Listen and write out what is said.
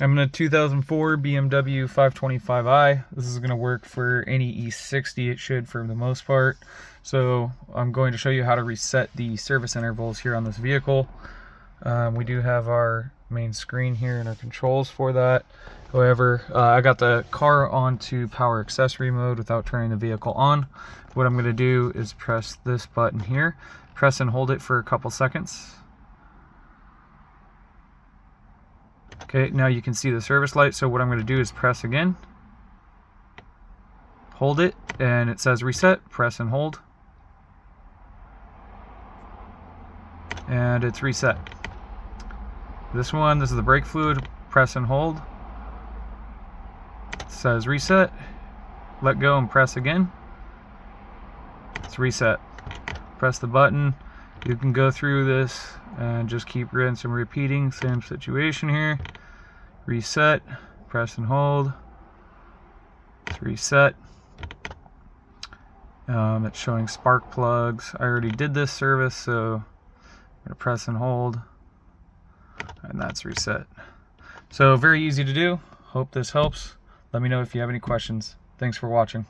I'm in a 2004 BMW 525i. This is going to work for any E60, it should for the most part. So I'm going to show you how to reset the service intervals here on this vehicle. We do have our main screen here and our controls for that. However, I got the car onto power accessory mode without turning the vehicle on. What I'm going to do is press this button here, press and hold it for a couple seconds. Okay, now you can see the service light, so what I'm going to do is press again, hold it, and it says reset, press and hold, and it's reset. This is the brake fluid, press and hold, it says reset, let go and press again, it's reset. Press the button. You can go through this and just keep rinsing and repeating, same situation here. Reset, press and hold, it's reset. It's showing spark plugs. I already did this service, so I'm going to press and hold, and that's reset. So very easy to do. Hope this helps. Let me know if you have any questions. Thanks for watching.